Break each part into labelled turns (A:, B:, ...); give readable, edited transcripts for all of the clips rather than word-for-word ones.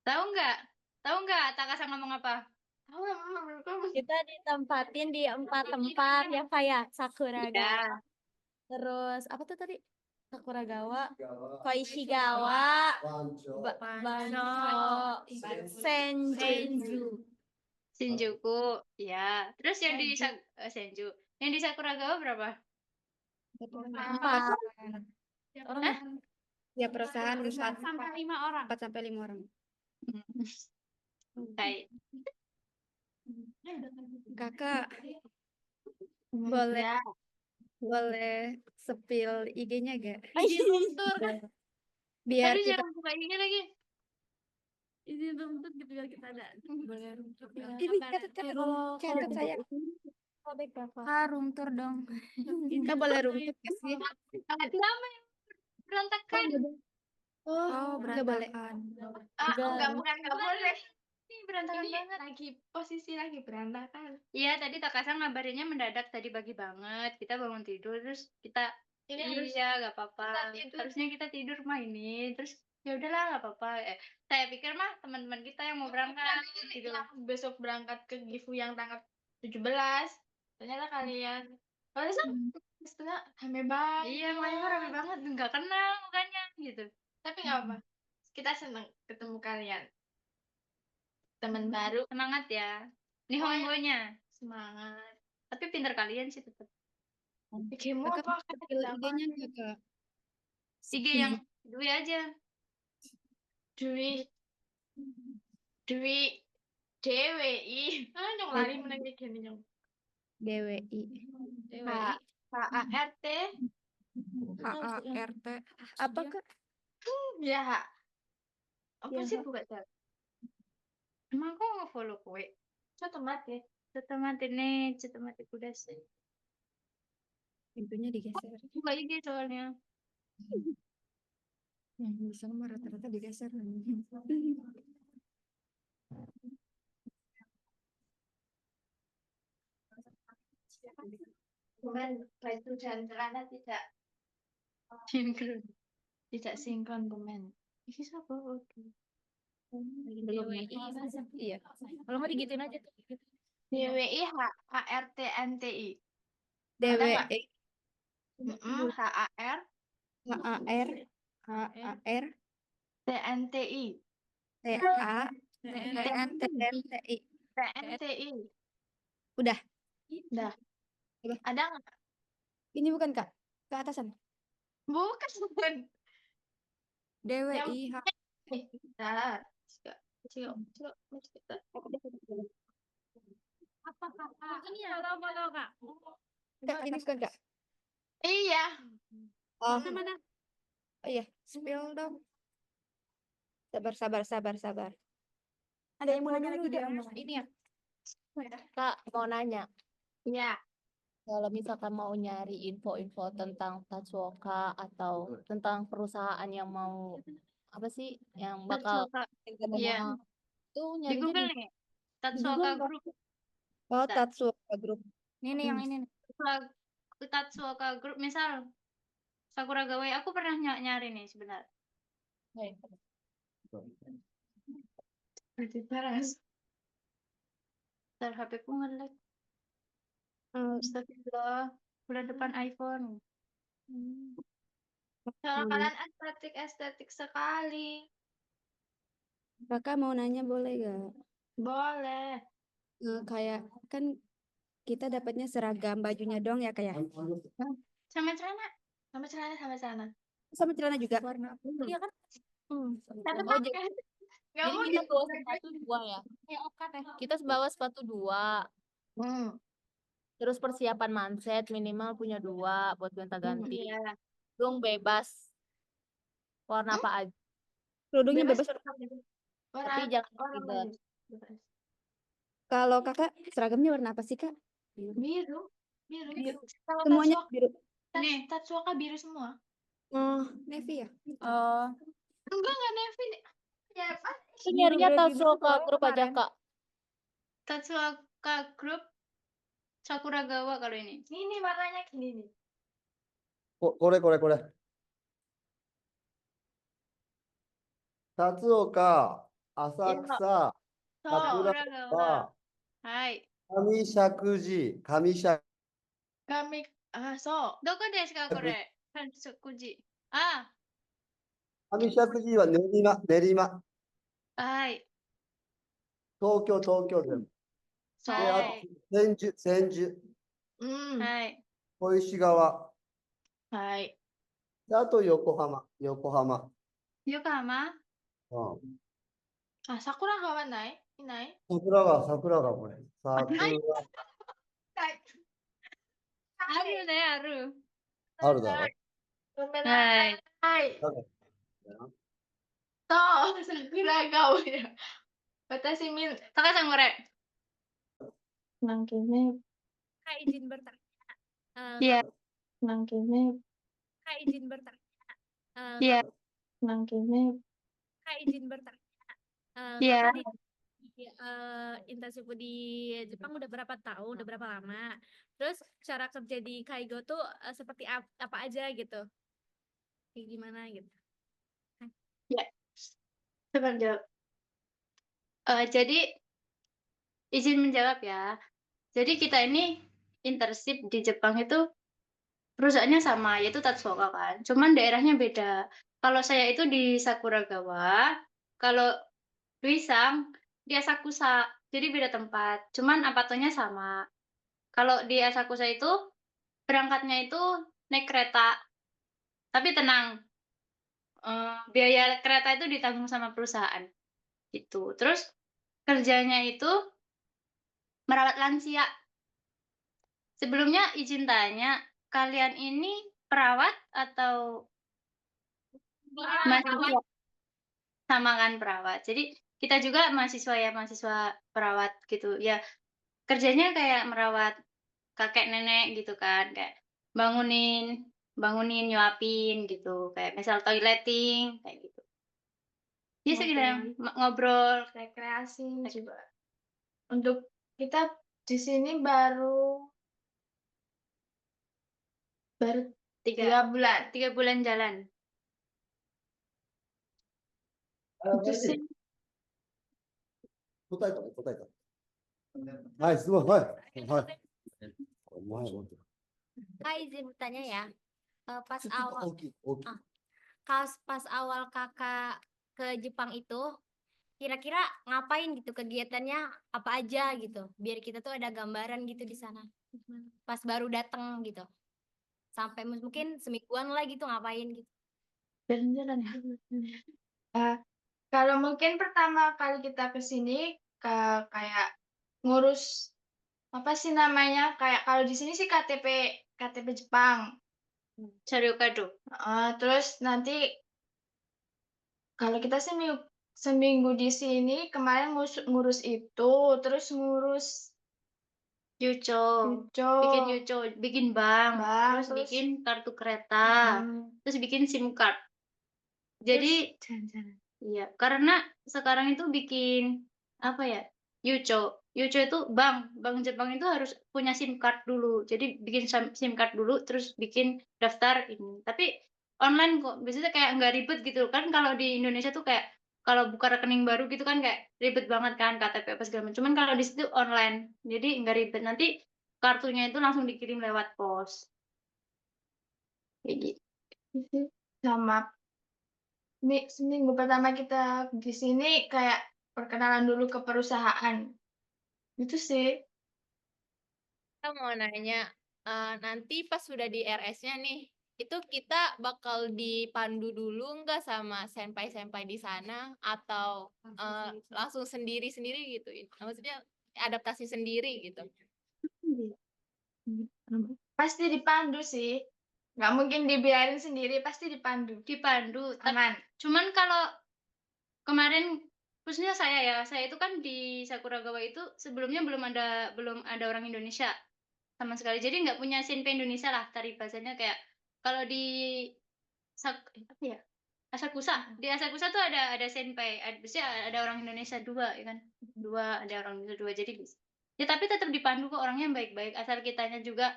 A: Tahu nggak? Tahu nggak Takasa ngomong apa? Tahu nggak Mama?
B: Kita ditempatin di 4 tempat ya kayak Sakuragawa,
A: Ya,
B: terus apa tuh tadi? Sakuragawa, Koishigawa, Bancho, Senju.
A: Shinjuku. Ya. Terus yang di Senju. Yang di Sakuragawa berapa?
B: 4 orang ya?
A: Hah?
B: Ya perusahaan 4 sampai 5 orang. 4 sampai 5 orang.
A: Hmm, Kayak
B: Kakak boleh
A: ya.
B: boleh spill IG-nya gak?
A: Izin room tour.
B: Biar
A: Aduh,
B: kita
A: jangan buka ini lagi.
B: izin room tour gitu biar kita ada boleh room tour. Ini catat saya. Room tour dong. Kita boleh room tour gak sih?
A: Lama yang berantakan.
B: Nggak boleh.
A: Enggak, bukan nggak boleh. Ini berantakan banget.
C: Posisi lagi berantakan.
A: Iya, tadi Takasa ngabarinnya mendadak tadi pagi banget. Kita bangun tidur terus kita iya gak apa-apa. Harusnya kita tidur mah ini. Terus ya udahlah nggak apa-apa. Saya pikir mah teman-teman kita yang mau berangkat gitu.
C: Besok berangkat ke Gifu yang tanggal 17. Ternyata kalian setengah rame banget.
A: Iya, makanya mah rame banget. Nggak kenal mukanya gitu.
C: Tapi nggak apa. Kita senang ketemu kalian. Teman baru,
A: Semangat ya. Nihongonya.
C: semangat.
A: Tapi pinter kalian sih tetap.
C: Bikinmu apa?
B: IG-nya nggak Kak?
A: IG yang Dwi aja.
C: Dwi, Dwi, DWI. Nyong lari menang kayak gini nyong.
B: DWI.
C: HART.
B: HART. Apa Kak?
C: Ya, apa
B: Ya,
C: sih
B: Kak.
C: buka chat?
A: Emang aku nge-follow kue.
C: Coba mati.
A: Cetemati nih, cetemati kuda sih.
B: Pintunya digeser.
A: Buka IG soalnya.
B: Yang di sana mah rata-rata digeser.
C: Cuman baju dan celana tidak
A: Sinkron.
C: sinkron komen.
A: Ini siapa? Oke.
B: Belum ya? Iya. Kalau mau digituin aja tuh.
C: DWI HART NTI.
B: DWI
C: HAR
B: HAR HAR
C: TNTI.
B: TA TNTI.
C: TNTI.
B: Udah.
C: Dah.
B: Udah.
C: Ada nggak?
B: Ini bukan Kak. Ke atasan.
C: Bukan.
B: DWI
C: Dah.
B: apa Kak? Ini ya foto Kak. Kak, ini bukan Kak.
C: Iya.
B: Oh. Mana? Oh iya, spill dong. Sabar. Ada yang mau nanya dulu dia. Ini ya. Kak, mau nanya.
C: Iya.
B: Kalau misalkan mau nyari info-info tentang Tatsuoka atau tentang perusahaan yang mau apa sih yang bakal
A: Iya.
B: itu
A: Di
B: nyarinya
A: Google
B: di
A: nih. Tatsuoka
B: Google.
A: Group.
B: Oh,
A: Bisa.
B: Tatsuoka Group. Ini yang ini nih.
A: Tatsuoka Group misal Sakura Gawai aku pernah nyari nih sebentar.
C: Berarti paras.
A: Ntar HP ku nge-lag. Astagfirullah. Bulan depan iPhone.
C: Kalau kalian estetik sekali.
B: Kakak mau nanya boleh gak?
C: Boleh.
B: Kayak kan kita dapatnya seragam bajunya dong ya kayak
A: Sama celana.
C: Sama celana.
B: sama celana juga warna apa? Iya kan?
C: Tapi
B: Oh, jadi
C: nggak mau
B: kita bawa sepatu 2 ya? Kita bawa sepatu 2. Terus persiapan manset minimal punya 2 buat gonta-ganti.
C: Iya.
B: Kerudung bebas warna apa aja. Kerudungnya bebas. Tapi jangan ribet. Kalau kakak seragamnya warna apa sih kak?
C: Biru. Kalau
B: Semuanya biru.
C: nih Tatsuoka biru semua.
B: Oh, navy ya? Oh.
C: Enggak navy. Ya apa?
B: Nyarinya Tatsuoka Group aja kak.
A: Tatsuoka Group Sakuragawa kalau ini.
C: Ini warnanya gini nih.
D: これ。辰岡
C: Iya.
D: 浅草、
C: So,
D: Sakura
A: Sakuragawa. Hai.
D: Kamishakuji, Kamishakuji,
C: kami so.
A: Doko desu ka kore? Hansukuji. Ah,
D: Kamishakuji は練馬、練馬、
A: hai.
D: 東京、東京で。
C: So,
D: で、あと
A: Hai.
D: 千住、千住、
A: Hai.
D: 小石川、
C: hai.
D: であと横浜、横浜。
A: Yokohama.
D: うん、
C: Sakura kawan nai? Inai?
D: 桜川、桜川、これ。桜、
A: Aru ne, aru.
D: あるだろ。
C: Hai. Hai.
D: だから
C: So, Sakura kau ya. Watashi min
A: Taka-san kore.
C: nangkime,
B: Kak izin bertanya.
A: Iya,
C: nangkime,
B: Kak izin bertanya.
A: iya,
C: nangkime.
B: Kak izin bertanya.
A: iya.
B: Kakak di internship di Jepang udah berapa tahun, udah berapa lama? Terus cara kerja di Kaigo tuh seperti apa aja gitu? Kayak gimana gitu?
A: Iya. Coba jawab. Jadi izin menjawab ya. Jadi kita ini internship di Jepang itu perusahaannya sama, yaitu Tatsuoka kan. Cuman daerahnya beda. Kalau saya itu di Sakuragawa, kalau Luisang di Asakusa. Jadi beda tempat. Cuman apatonya sama. Kalau di Asakusa itu berangkatnya itu naik kereta. Tapi tenang, biaya kereta itu ditanggung sama perusahaan. Gitu. Terus kerjanya itu merawat lansia. Sebelumnya izin tanya, kalian ini perawat atau mahasiswa? Sama kan perawat. Jadi kita juga mahasiswa ya, mahasiswa perawat gitu. Ya, kerjanya kayak merawat kakek nenek gitu kan, kayak bangunin, bangunin, nyuapin gitu, kayak misal toileting kayak gitu. Iya sekedar ngobrol,
C: Rekreasi juga. Untuk kita di sini baru
A: 3
C: bulan.
A: 3 bulan jalan.
C: itu sih
D: 答えた、答えた。はい、すごい、はい。はい。お前、本当。
B: Kak izin bertanya ya. Pas awal
D: 大きい、大きい。
B: pas awal kakak ke Jepang itu kira-kira ngapain gitu kegiatannya apa aja gitu biar kita tuh ada gambaran gitu di sana pas baru datang gitu sampai mungkin semingguan lah gitu ngapain gitu.
C: jalan-jalan ya. Kalau mungkin pertama kali kita ke sini kayak ngurus apa sih namanya? Kayak kalau di sini sih KTP Jepang.
A: Saryokado.
C: Terus nanti kalau kita seminggu di sini kemarin ngurus itu, terus ngurus
A: Yucho,
C: Yucho,
A: bikin Yucho, bikin bank,
C: Bank,
A: terus
C: terus
A: bikin kartu kereta, terus bikin SIM card. Jadi
C: jalan-jalan.
A: iya, karena sekarang itu bikin apa ya? Yucho. Yucho itu bank Jepang itu harus punya SIM card dulu. Jadi bikin SIM card dulu terus bikin daftar ini. Tapi online kok. Biasanya kayak nggak ribet gitu kan kalau di Indonesia tuh kayak kalau buka rekening baru gitu kan kayak ribet banget kan KTP apa segala macam. Cuman kalau di situ online. Jadi nggak ribet. Nanti kartunya itu langsung dikirim lewat pos. Kayak gitu.
C: Sama seminggu pertama kita di sini kayak perkenalan dulu ke perusahaan. Itu sih.
B: Kita mau nanya nanti pas sudah di RS-nya nih itu kita bakal dipandu dulu nggak sama senpai-senpai di sana atau langsung sendiri-sendiri gitu maksudnya adaptasi sendiri gitu.
C: Pasti dipandu sih. Nggak mungkin dibiarin sendiri, pasti dipandu.
A: Dipandu.
C: Aman.
A: Cuman kalau kemarin khususnya saya itu kan di Sakuragawa itu sebelumnya belum ada orang Indonesia sama sekali. Jadi nggak punya senpai Indonesia lah tari bahasanya kayak kalau di apa ya? Di Asakusa tuh ada senpai, biasanya ada orang Indonesia dua ya kan. Ada orang Indonesia dua jadi bisa. Ya tapi tetap dipandu kok orangnya baik-baik asal kitanya juga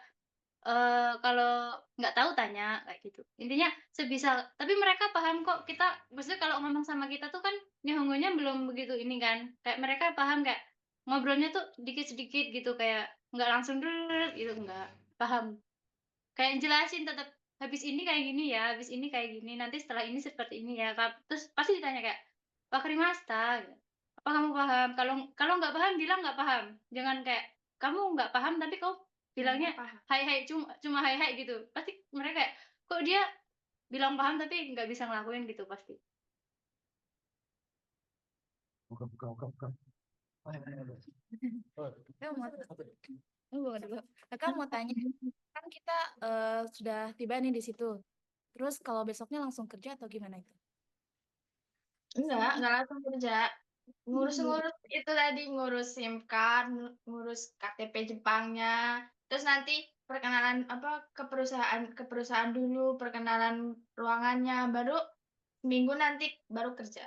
A: kalau nggak tahu tanya, kayak gitu. Intinya sebisa tapi mereka paham kok, kita maksudnya kalau ngomong sama kita tuh kan Nihongonya belum begitu ini kan, kayak mereka paham kayak ngobrolnya tuh dikit-sedikit gitu, kayak nggak langsung gitu, enggak, paham. Kayak jelasin tetap, "Habis ini kayak gini ya, habis ini kayak gini, nanti setelah ini seperti ini ya, terus pasti ditanya kayak, "Wakarimashita?" Gitu. "Apa kamu paham?" Kalau nggak paham, bilang nggak paham. Jangan kayak, "Kamu nggak paham tapi kau bilangnya
C: paham.
A: hai hai, cuma hai hai," gitu. Pasti mereka kayak, "Kok dia bilang paham tapi nggak bisa ngelakuin," gitu pasti.
D: Bukan, bukan.
B: Kakak mau Tunggu dulu. Kakak mau tanya, kan kita sudah tiba nih di situ. Terus kalau besoknya langsung kerja atau gimana itu?
C: Enggak langsung kerja. Ngurus-ngurus itu tadi, ngurus SIM card, ngurus KTP Jepangnya, terus nanti perkenalan ke perusahaan dulu, perkenalan ruangannya, baru minggu nanti baru kerja.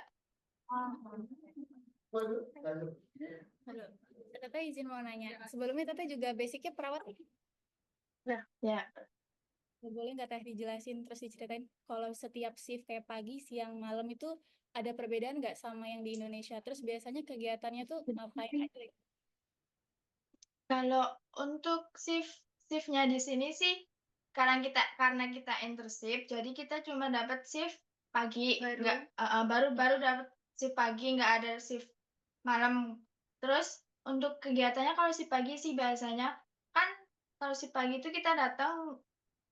B: Halo, Teteh izin mau nanya. Sebelumnya Teteh juga basicnya perawat.
C: Ya,
B: Boleh nggak Teh dijelasin terus diceritain kalau setiap shift kayak pagi, siang, malam itu ada perbedaan nggak sama yang di Indonesia? Terus biasanya kegiatannya tuh ngapain aja?
C: kalau untuk shiftnya di sini sih, karena kita internship, jadi kita cuma dapat shift pagi, baru dapat shift pagi, nggak ada shift malam. Terus untuk kegiatannya kalau shift pagi sih biasanya kan, kalau shift pagi itu kita datang,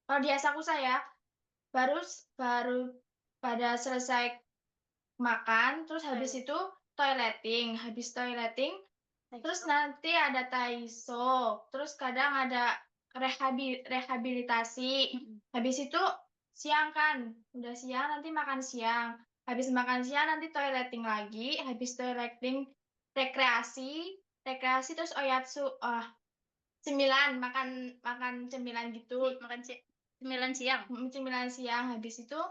C: kalau di Asakusa ya, baru pada selesai makan, terus habis itu habis toileting, terus nanti ada taiso, terus kadang ada rehabilitasi. Habis itu siang kan, udah siang nanti makan siang. Habis makan siang nanti toileting lagi, habis toileting rekreasi, terus oyatsu, cemilan, makan cemilan gitu.
A: Makan cemilan siang.
C: Cemilan siang, habis itu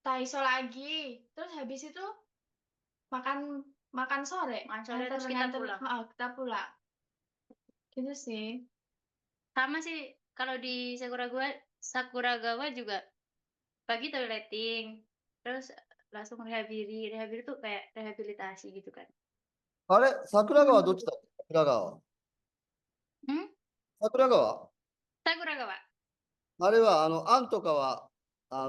C: taiso lagi, terus habis itu makan sore,
A: Terus kita pulang.
C: kita pulang. Gitu sih.
A: Sama sih kalau di Sakuragawa juga pagi toileting, terus langsung rehabilitasi tuh kayak rehabilitasi gitu kan.
D: あれ、桜川どっちだ？桜川。
A: Hmm?
D: 桜川
A: Sakuragawa.
D: あれは、アンとかは、ア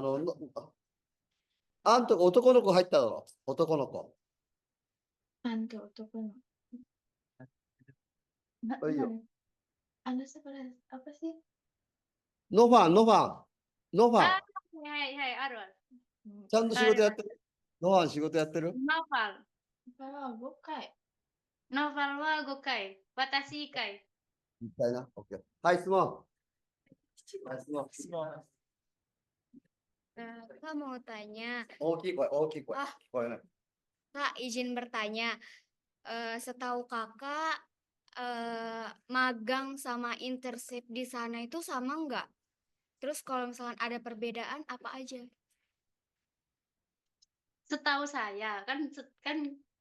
D: ンとか男の子入っただろ？男の子。
C: Bantu otoko no.
D: Oh, iya.
C: Apa sih?
D: ノファン。ノファン。
A: Ah, hai, aru.
D: ちゃんと仕事やってる？ノファン仕事やってる？
A: Novel.
C: Bukai.
A: Novel wa gokai. Watashi kai.
D: みたいな。OK。はい、質問。はい、質問。
E: Kak mau tanya,
D: 大きい声、大きい声。
E: Ah.
D: 聞こえない。
E: Kak izin bertanya, setahu kakak magang sama internship di sana itu sama nggak? Terus kalau misalkan ada perbedaan apa aja?
A: Setahu saya kan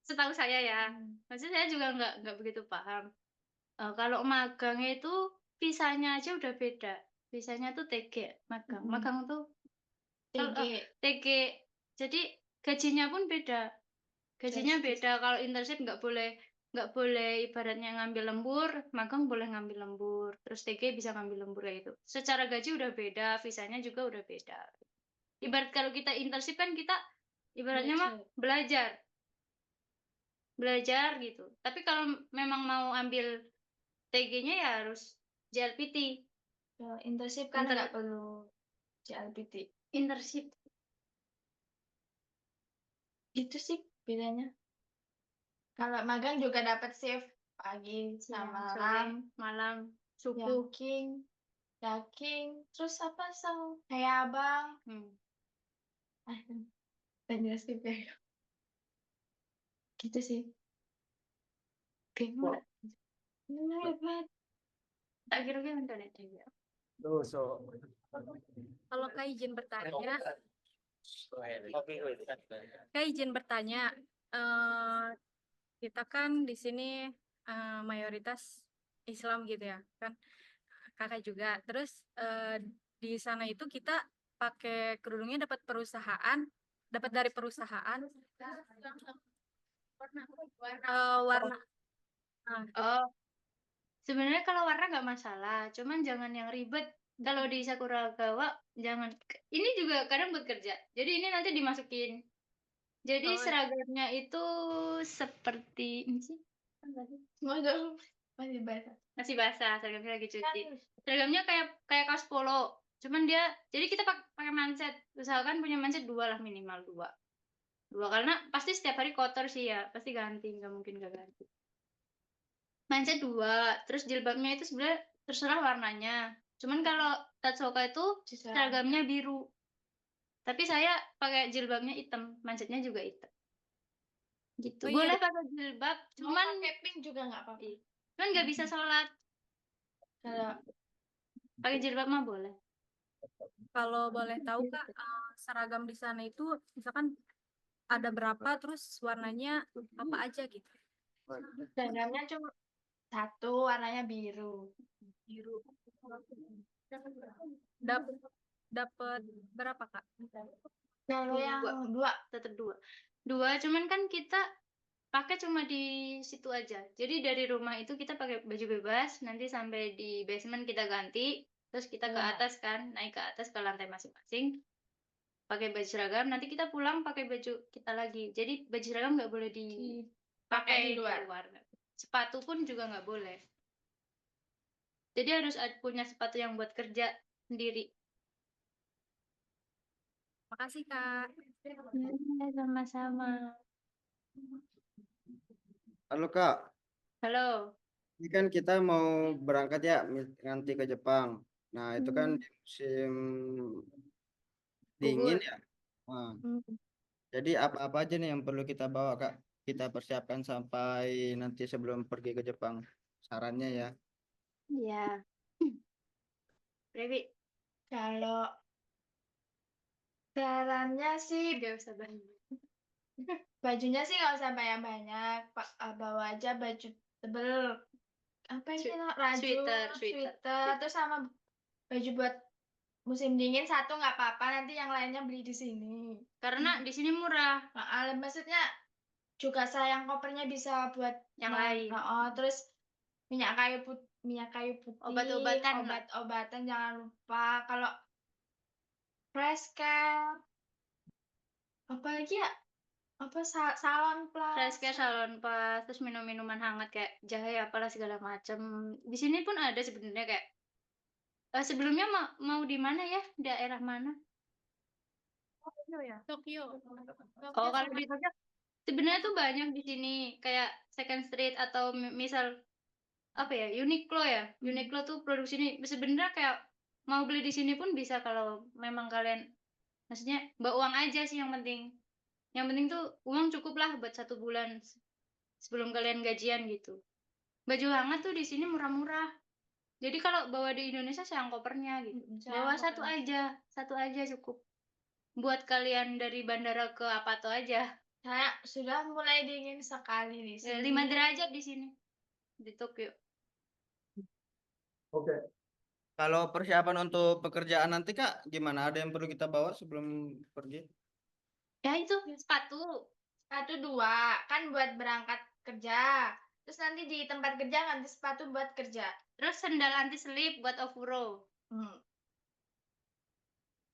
A: setahu saya ya. Maksudnya saya juga nggak begitu paham. Kalau magang itu visanya aja udah beda. Visanya tuh TG magang. Magang tuh TG. Jadi gajinya pun beda. Gajinya beda. Kalau internship nggak boleh ibaratnya ngambil lembur, magang boleh ngambil lembur. Terus TG bisa ngambil lembur kayak gitu. Secara gaji udah beda, visanya juga udah beda. Ibarat kalau kita internship kan kita ibaratnya mah belajar gitu. Tapi kalau memang mau ambil TG-nya ya harus JLPT.
C: Internship kan nggak perlu JLPT.
A: Internship
C: Itu sih bedanya. Kalau magang juga dapat shift pagi sama
A: malam, subuh.
C: Yaking, terus apa kayak abang. Banyak shift ya. Gitu sih. Hebat.
A: Tak kira-kira internet juga.
D: どうでしょう。
B: Kalau Kak izin bertanya, kita kan di sini mayoritas Islam gitu ya kan.
F: kakak juga. Terus di sana itu kita pakai kerudungnya dapat dari perusahaan. Warna.
A: Oh, sebenarnya kalau warna nggak masalah, cuman jangan yang ribet. Kalau di Sakuragawa jangan. Ini juga kadang buat kerja. Jadi ini nanti dimasukin. Jadi
F: Oh,
A: seragamnya itu seperti ini sih.
C: Waduh, masih basah.
A: Masih basah, seragamnya lagi cuci.
C: Kan
A: Seragamnya kayak kaos polo. Cuman dia, jadi kita pakai manset. Usahakan punya manset 2 lah, minimal 2. 2 karena pasti setiap hari kotor sih ya, pasti ganti, nggak mungkin nggak ganti. Manset 2, terus jilbabnya itu sebenarnya terserah warnanya. Cuman kalau Tatsuoka itu seragamnya biru. Tapi saya pakai jilbabnya hitam, mansetnya juga hitam. Gitu.
F: Oh iya,
A: Boleh pakai jilbab,
C: cuman
A: cuman
C: pakai pink juga nggak apa-apa.
A: cuman nggak bisa sholat.
C: Kalau
A: Pakai jilbab mah boleh.
F: kalau boleh tahu Kak, seragam di sana itu misalkan ada berapa, terus warnanya apa aja gitu?
C: seragamnya cuma satu, warnanya biru.
F: Biru. Dapat berapa Kak?
C: Kalau yang dua,
A: Tetap 2. 2, cuman kan kita pakai cuma di situ aja. Jadi dari rumah itu kita pakai baju bebas, nanti sampai di basement kita ganti, terus kita ke atas kan, naik ke atas ke lantai masing-masing, pakai baju seragam, nanti kita pulang pakai baju kita lagi. Jadi baju seragam nggak boleh dipakai
C: di luar.
A: Sepatu pun juga nggak boleh. Jadi harus punya sepatu yang buat kerja sendiri.
F: Makasih Kak.
A: Sama-sama.
D: Halo Kak,
A: Halo.
D: ini kan kita mau berangkat ya nanti ke Jepang. Nah itu kan di musim dingin
A: Gugur.
D: ya. Nah, jadi apa-apa aja nih yang perlu kita bawa Kak? Kita persiapkan sampai nanti sebelum pergi ke Jepang. Sarannya ya.
A: Iya. Dewi,
C: Kalau sarannya sih
A: nggak usah banyak.
C: bajunya sih nggak usah banyak-banyak. Bawa aja baju tebel. Apa sih raju, sweater, terus sama baju buat musim dingin satu nggak apa-apa. Nanti yang lainnya beli di sini.
A: Karena di sini murah.
C: Maksudnya juga sayang kopernya bisa buat
A: Yang lain.
C: Terus minyak kayu putih,
A: Obat-obatan lah.
C: obat-obatan jangan lupa. Kalau fresh care, apa lagi ya? Apa salon plus?
A: Fresh care, salon pas, terus minum-minuman hangat kayak jahe apalah segala macam. Di sini pun ada sebenarnya kayak sebelumnya mau di mana ya? Daerah mana?
B: Tokyo.
A: Oh, kalau di Tokyo sebenarnya tuh banyak di sini kayak Second Street atau misal apa ya, Uniqlo ya. Uniqlo tuh produksi ini sebenarnya kayak mau beli di sini pun bisa kalau memang kalian, maksudnya bawa uang aja sih yang penting. Yang penting tuh uang cukup lah buat 1 bulan sebelum kalian gajian gitu. Baju hangat tuh di sini murah-murah. Jadi kalau bawa di Indonesia sayang kopernya gitu. Bawa satu aja cukup. Buat kalian dari bandara ke Apato aja.
C: Saya sudah mulai dingin sekali di sini.
A: 5 derajat di sini di Tokyo.
D: Oke. Kalau persiapan untuk pekerjaan nanti Kak, gimana? Ada yang perlu kita bawa sebelum pergi?
A: Ya itu sepatu.
C: Satu dua kan buat berangkat kerja. Terus nanti di tempat kerja ganti sepatu buat kerja.
A: Terus sendal anti slip buat ofuro.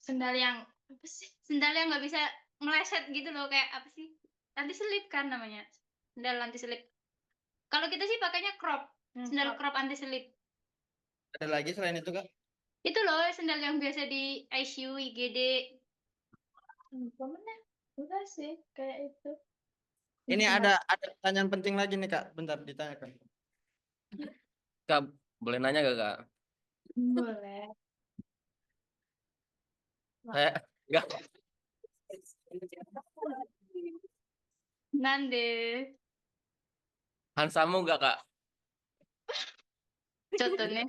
C: Sendal yang apa sih?
A: Sendal yang nggak bisa meleset gitu loh, kayak apa sih? Anti slip kan namanya. Sendal anti slip. Kalau kita sih pakainya crop. Sendal crop anti slip.
D: Ada lagi selain itu Kak?
A: Itu loh sendal yang biasa di ICU, IGD.
C: Mana? Udah sih kayak itu.
D: Ini ada pertanyaan penting lagi nih Kak, bentar ditanyakan.
G: Kak, boleh nanya gak Kak?
C: Boleh.
G: Saya enggak.
A: Nande.
G: Hansamu enggak Kak?
A: Contohnya.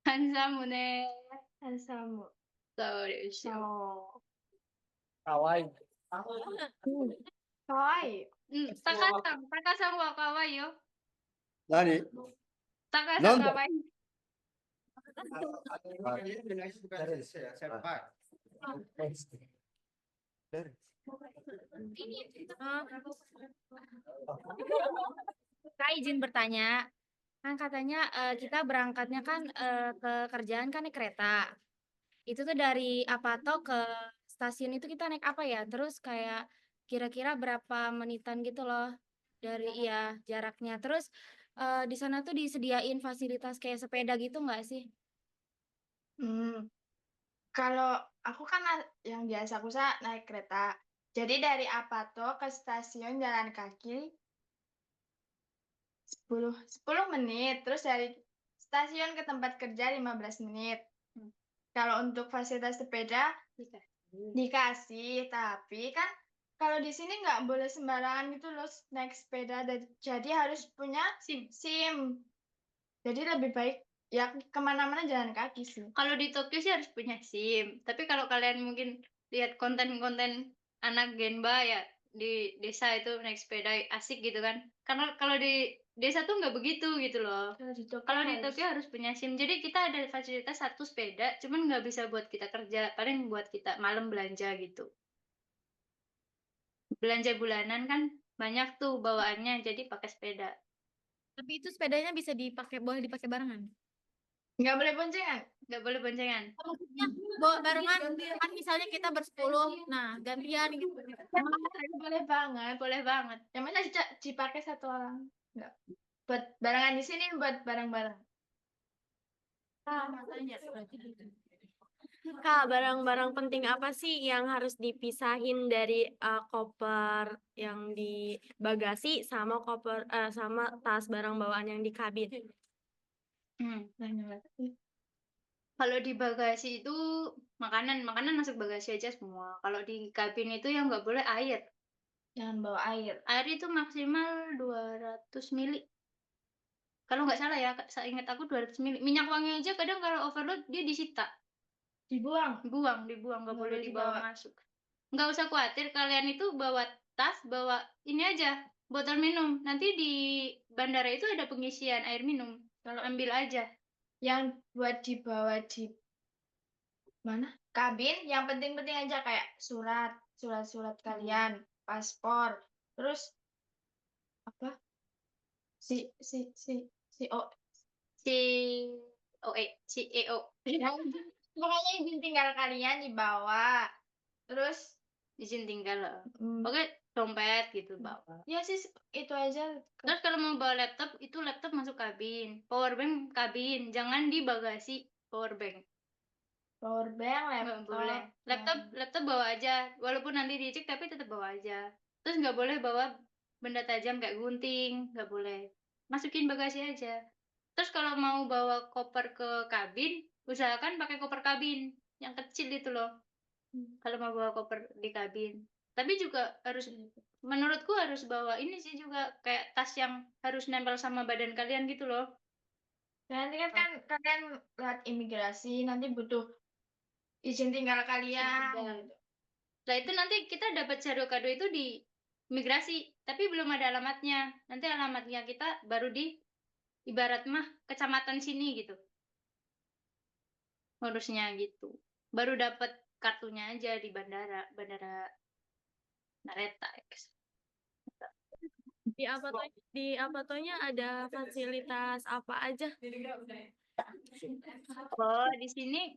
A: Hansamu ne.
C: Hansamu.
A: So,
G: Kawaii.
C: Kawaii.
A: Takasang wakawa yo.
H: 何
A: Takasang
H: なんだ
A: kawaii.
D: Senpai.
E: Kak izin bertanya, kan katanya kita berangkatnya kan ke kerjaan kan naik kereta. Itu tuh dari Apato ke stasiun itu kita naik apa ya? Terus kayak kira-kira berapa menitan gitu loh dari jaraknya. Terus di sana tuh disediain fasilitas kayak sepeda gitu nggak sih?
C: Kalau aku kan yang biasa aku naik kereta. Jadi dari Apato ke stasiun jalan kaki 10 menit. Terus dari stasiun ke tempat kerja 15 menit. Kalau untuk fasilitas sepeda dikasih, tapi kan kalau di sini nggak boleh sembarangan gitu loh naik sepeda. Jadi harus punya SIM. Jadi lebih baik ya kemana-mana jalan kaki sih.
A: Kalau di Tokyo sih harus punya SIM. Tapi kalau kalian mungkin lihat konten-konten anak Genba ya di desa itu naik sepeda asik gitu kan. Karena kalau di desa tuh nggak begitu gitu loh. Kalau di Tokyo harus punya SIM. Jadi kita ada fasilitas satu sepeda, cuman nggak bisa buat kita kerja. Paling buat kita malam belanja gitu. Belanja bulanan kan banyak tuh bawaannya, jadi pakai sepeda.
E: Tapi itu sepedanya boleh dipakai barengan.
C: Nggak boleh boncengan.
A: Nggak boleh boncengan.
E: Maksudnya bawa barengan kan misalnya kita bersepuluh, nah gantian gitu.
C: Boleh banget.
A: Boleh banget.
C: Yang mana dipakai satu orang. Nggak. Buat barengan di sini buat bareng-bareng.
I: Kak, barang-barang penting apa sih yang harus dipisahin dari koper yang di bagasi sama sama tas barang bawaan yang di kabin?
A: Kalau di bagasi itu makanan masuk bagasi aja semua. Kalau di kabin itu yang nggak boleh air.
C: Jangan bawa air.
A: Air itu maksimal 200 mili. Kalau nggak salah ya, saya ingat aku 200 mili. Minyak wangi aja kadang kalau overload dia disita.
C: Dibuang.
A: Dibuang, nggak boleh dibawa masuk. Nggak usah khawatir, kalian itu bawa tas, bawa ini aja, botol minum. Nanti di bandara itu ada pengisian air minum. Kalau ambil aja.
C: Yang buat dibawa di mana? Kabin, yang penting-penting aja kayak surat kalian, paspor, terus apa? CEO. Pokoknya izin tinggal kalian dibawa. Terus
A: Izin tinggal loh. Pokoknya dompet gitu bawa.
C: ya sih itu aja.
A: Terus kalau mau bawa laptop, itu laptop masuk kabin. Powerbank kabin, jangan di bagasi powerbank.
C: Powerbank,
A: Nggak
C: laptop.
A: boleh. Laptop bawa aja. Walaupun nanti dicek tapi tetap bawa aja. Terus nggak boleh bawa benda tajam kayak gunting, nggak boleh. Masukin bagasi aja. Terus kalau mau bawa koper ke kabin, usahakan pakai koper kabin yang kecil itu loh. Kalau mau bawa koper di kabin. Tapi juga harus, menurutku harus bawa ini sih juga kayak tas yang harus nempel sama badan kalian gitu loh.
C: Nanti kan kalian lihat imigrasi, nanti butuh izin tinggal kalian.
A: Nah itu nanti kita dapat shadow kado itu di imigrasi, tapi belum ada alamatnya. Nanti alamatnya kita baru di ibarat mah kecamatan sini gitu. Ngurusnya gitu. Baru dapat kartunya aja di bandara Narita.
I: Di Apatonya ada fasilitas apa aja?
A: Oh, di sini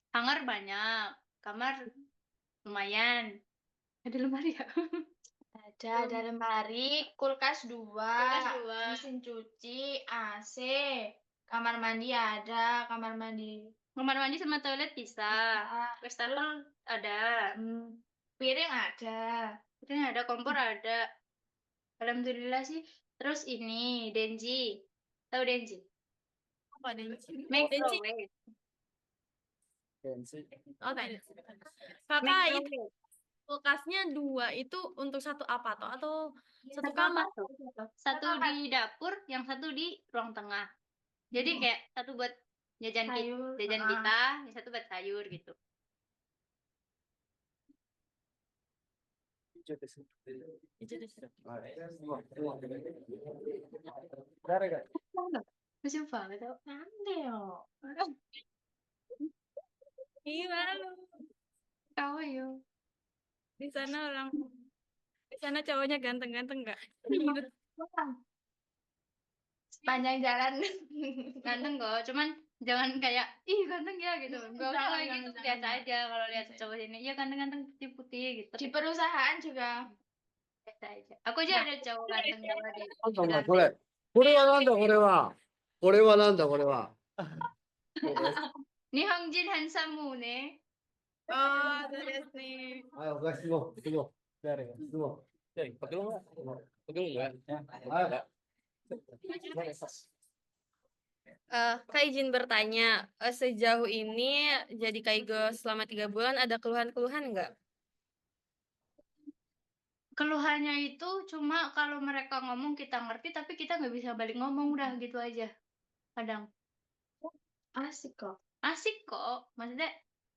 A: kamar banyak, kamar lumayan. Ada lemari ya?
C: Ada lemari, kulkas 2, mesin cuci, AC, kamar mandi ada, kamar mandi
A: sama toilet bisa. Wastafel ada.
C: Piring ada.
A: Kompor ada. Alhamdulillah sih. Terus ini Denji. Tahu Denji?
I: Apa Denji?
A: Microwave.
I: Oh, Kakak itu kulkasnya 2 itu untuk satu Apato atau satu kamar?
A: Satu di dapur, yang satu di ruang tengah. Jadi kayak satu buat jajan kita, yang satu buat sayur gitu. Lucu banget tau.
C: Nanti yo.
E: Iya, malu.
A: Kau yo.
E: Di sana cowoknya ganteng-ganteng nggak?
C: Sepanjang jalan.
A: Ganteng kok, cuman jangan kayak ih ganteng ya gitu. Enggak usah kayak
C: Jangan,
A: gitu,
C: jangan,
A: biasa
C: jangan.
A: aja kalau lihat cowok ini. Ya ganteng-ganteng putih-putih gitu.
C: Di perusahaan juga.
A: Biasa aja. Aku aja ada cowok ganteng kalau di
H: なんだお前
A: lantai.
H: これ。これはなんだこれは。これはなんだこれは。
A: Ni Hongjin handsome mo ne.
B: Oh, serius nih.
H: はい、お貸しも。質問。誰が質問。
G: Pegel nggak? Pegel nggak?
H: Ayo.
I: Kak izin bertanya, sejauh ini jadi Kaigo selama 3 bulan ada keluhan-keluhan nggak?
A: Keluhannya itu cuma kalau mereka ngomong kita ngerti tapi kita nggak bisa balik ngomong udah gitu aja. Kadang
C: Asik kok.
A: asik kok, maksudnya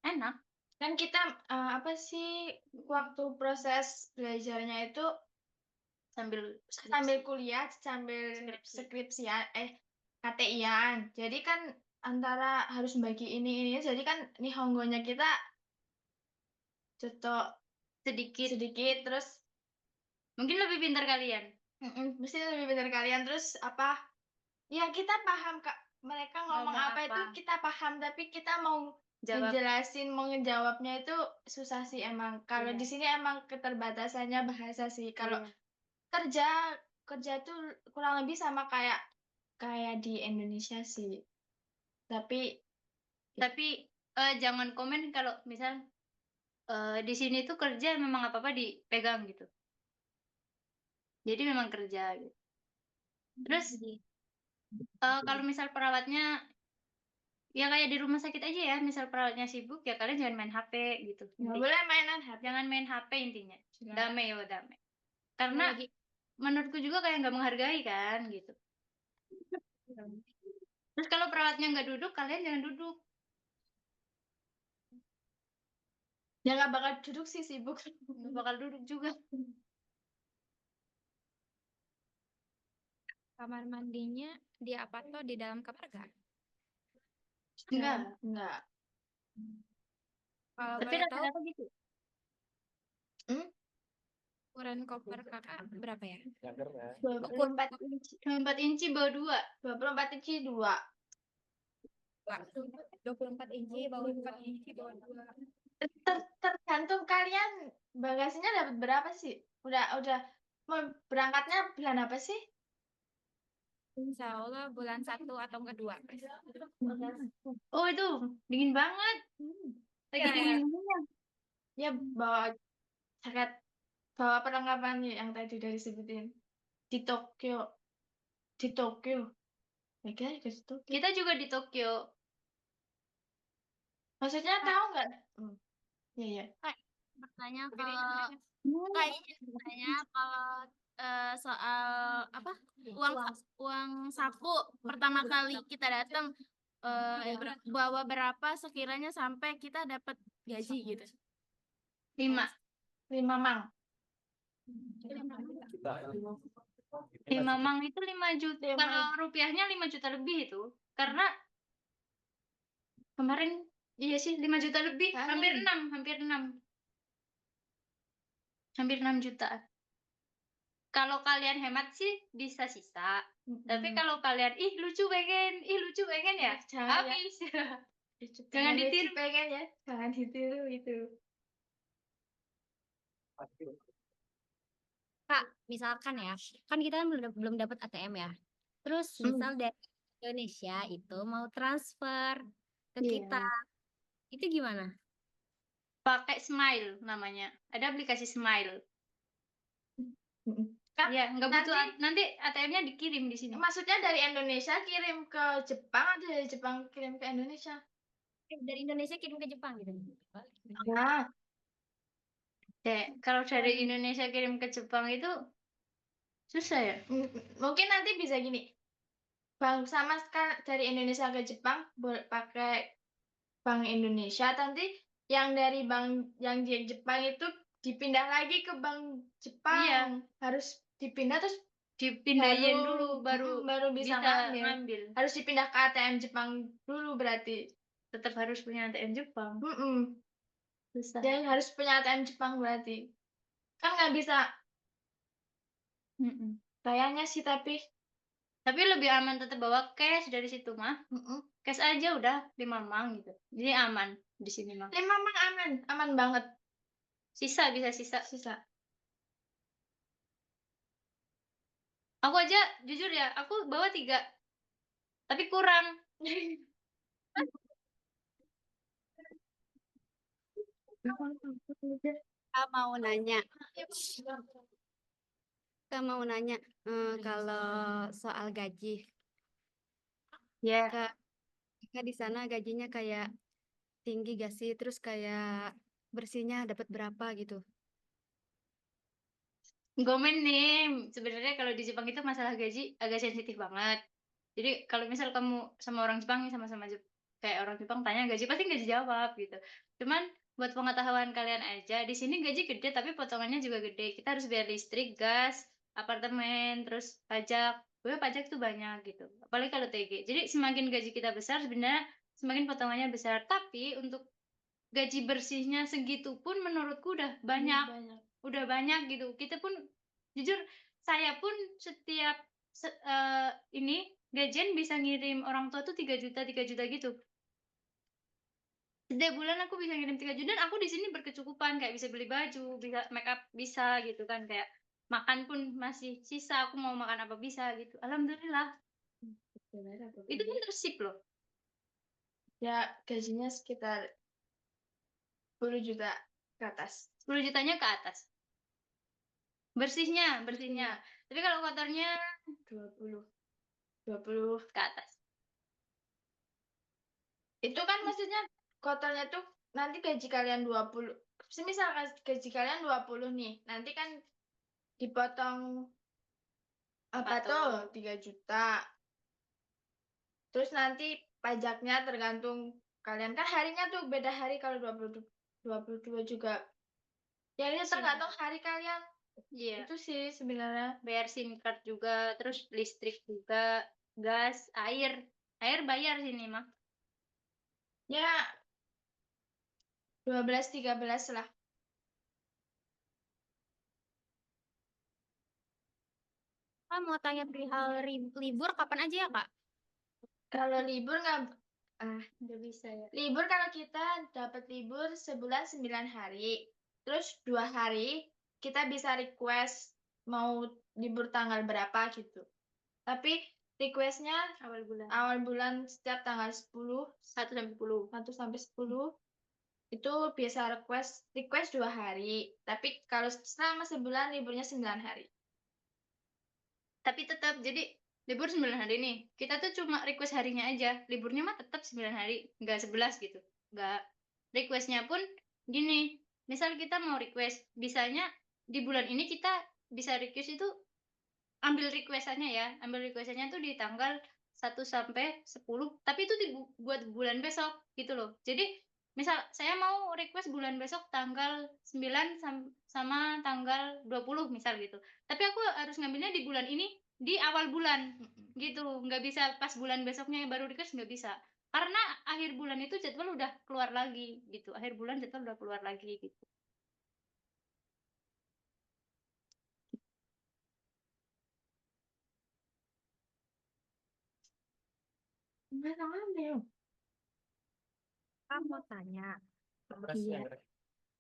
A: enak.
C: Kan kita apa sih waktu proses belajarnya itu sambil kuliah, sambil skripsian, KTI-an. Jadi kan antara harus bagi ini, jadi kan Nihongo-nya kita cetok sedikit, terus
A: Mungkin lebih pintar kalian.
C: mesti lebih benar kalian. Terus apa? Ya kita paham Kak. Mereka ngomong
A: Ngomong
C: apa itu
A: apa.
C: kita paham, tapi kita mau
A: Jawab.
C: ngejelasin, mau ngejawabnya itu susah sih emang. Kalau
A: Iya.
C: di sini emang keterbatasannya bahasa sih. Kalau
A: Iya.
C: kerja tuh kurang lebih sama kayak di Indonesia sih. Tapi
A: Jangan komen kalau misal di sini tuh kerja memang apa-apa dipegang gitu. Jadi memang kerja gitu. Terus kalau misal perawatnya ya kayak di rumah sakit aja ya, misal perawatnya sibuk ya kalian jangan main HP gitu.
C: nggak
A: Intinya.
C: boleh mainan HP.
A: Jangan main HP intinya.
C: Jangan.
A: Damai ya damai. Karena menurutku juga kayak nggak menghargai kan gitu. Terus kalau perawatnya nggak duduk, kalian jangan duduk.
C: Ya nggak bakal duduk sih, sibuk.
A: Nggak bakal duduk juga.
E: Kamar mandinya di apa tuh di dalam kamar gak?
C: Enggak.
E: Kalau
A: Tapi
E: boleh tahu
A: rata-rata gitu.
E: ukuran koper kakak berapa ya?
C: 24 inci.
A: 24 inci bawah
C: 24 inci 2.
E: 24 inci bawah 4 inci bawah 2.
C: Tergantung kalian bagasinya dapat berapa sih? Udah mau berangkatnya bulan apa sih?
E: Insya Allah bulan 1 atau enggak 2.
A: Oh itu dingin banget. Lagi
C: Ya.
A: dingin-dinginnya.
C: Ya bawa jaket, bawa perlengkapan yang tadi udah disebutin. Di Tokyo. Ya kan di Tokyo.
A: Kita juga di Tokyo.
C: Maksudnya tahu nggak? Iya.
B: Bertanya kalau soal apa uang saku pertama kali kita datang bawa berapa sekiranya sampai kita dapat gaji gitu.
A: 5
C: mang.
A: 5 mang itu 5 juta. Kalau rupiahnya 5 juta lebih itu. Karena kemarin iya sih 5 juta lebih, hampir 6 juta. Kalau kalian hemat sih bisa sisa. Tapi kalau kalian lucu pengen ya, habis. Jangan ditiru.
C: Pengen ya, jangan ditiru itu.
E: Kak, misalkan ya, kan kita kan belum dapat ATM ya. Terus misal dari Indonesia itu mau transfer ke kita, itu gimana?
A: Pakai Smile namanya. Ada aplikasi Smile.
C: Kan
A: Ya, nggak butuh nanti ATM-nya dikirim di sini.
C: maksudnya dari Indonesia kirim ke Jepang atau dari Jepang kirim ke Indonesia?
E: Dari Indonesia kirim ke Jepang gitu.
C: Nah,
A: Kalau dari Indonesia kirim ke Jepang itu susah ya.
C: mungkin nanti bisa gini. Bank sama dari Indonesia ke Jepang pakai Bank Indonesia, nanti yang dari bank yang di Jepang itu dipindah lagi ke bank
A: Iya.
C: Jepang. Harus dipindah terus
A: Dipindah yen dulu
C: baru bisa ngambil. Harus dipindah ke ATM Jepang dulu berarti.
A: Tetap harus punya ATM Jepang. Susah.
C: Dan harus punya ATM Jepang berarti. Kan nggak bisa. Kayaknya sih tapi
A: lebih aman tetap bawa cash dari situ mah. Cash aja udah 5 mang gitu. Jadi aman di sini mah.
C: 5 mang aman banget.
A: Bisa bisa sisa. Aku aja jujur ya, aku bawa 3. Tapi kurang.
I: Kak mau nanya. Kalau soal gaji.
A: Ya.
I: Kak di sana gajinya kayak tinggi gak sih? Terus kayak bersihnya dapat berapa gitu?
A: Gomen nih, sebenarnya kalau di Jepang itu masalah gaji agak sensitif banget. Jadi kalau misal kamu sama orang Jepang nih, sama-sama kayak orang Jepang tanya gaji, pasti nggak dijawab gitu. Cuman buat pengetahuan kalian aja, di sini gaji gede tapi potongannya juga gede. Kita harus bayar listrik, gas, apartemen, terus pajak. Pajak tuh banyak gitu. Apalagi kalau TG. Jadi semakin gaji kita besar, sebenarnya semakin potongannya besar. Tapi untuk gaji bersihnya segitu pun menurutku udah banyak. Udah banyak gitu. Kita pun jujur, saya pun setiap ini gajian bisa ngirim orang tua tuh 3 juta gitu. Setiap bulan aku bisa ngirim 3 juta dan aku di sini berkecukupan, kayak bisa beli baju, bisa make up, bisa gitu kan, kayak makan pun masih sisa, aku mau makan apa bisa gitu. Alhamdulillah. Itu kan tersip loh.
C: Ya gajinya sekitar 10 juta ke atas.
A: 10 jutanya ke atas. Bersihnya. Tapi kalau kotornya 20 ke atas.
C: Itu kan maksudnya kotornya tuh nanti gaji kalian 20. Semisal gaji kalian 20 nih, nanti kan dipotong apa tuh 3 juta. Terus nanti pajaknya tergantung kalian kan harinya tuh beda hari kalau 22 juga. Ya ini tergantung hari kalian.
A: Iya.
C: Itu sih sebenarnya.
A: Bayar SIM card juga, terus listrik juga, gas, air. Air bayar sini mah.
C: Ya 12-13 lah.
E: Kak mau tanya perihal libur kapan aja ya Kak?
C: Kalau libur
A: Nggak bisa ya.
C: libur kalau kita dapat libur sebulan 9 hari. Terus 2 hari kita bisa request mau libur tanggal berapa gitu. Tapi requestnya awal bulan setiap tanggal 10
A: 1 sampai 10.
C: 1 sampai 10 itu biasa request 2 hari. Tapi kalau selama sebulan liburnya 9 hari.
A: Tapi tetap jadi libur 9 hari nih. Kita tuh cuma request harinya aja. Liburnya mah tetap 9 hari, nggak 11 gitu. Nggak. Requestnya pun gini. Misal kita mau request, bisanya di bulan ini kita bisa request itu ambil requestannya ya. Ambil requestannya tuh di tanggal 1 sampai 10. Tapi itu buat bulan besok gitu loh. Jadi misal saya mau request bulan besok tanggal 9 sama tanggal 20 misal gitu. Tapi aku harus ngambilnya di bulan ini di awal bulan gitu. Nggak bisa pas bulan besoknya baru request, nggak bisa. Karena akhir bulan itu jadwal udah keluar lagi gitu. Akhir bulan jadwal udah keluar lagi gitu.
F: Kak mau tanya.
G: Iya.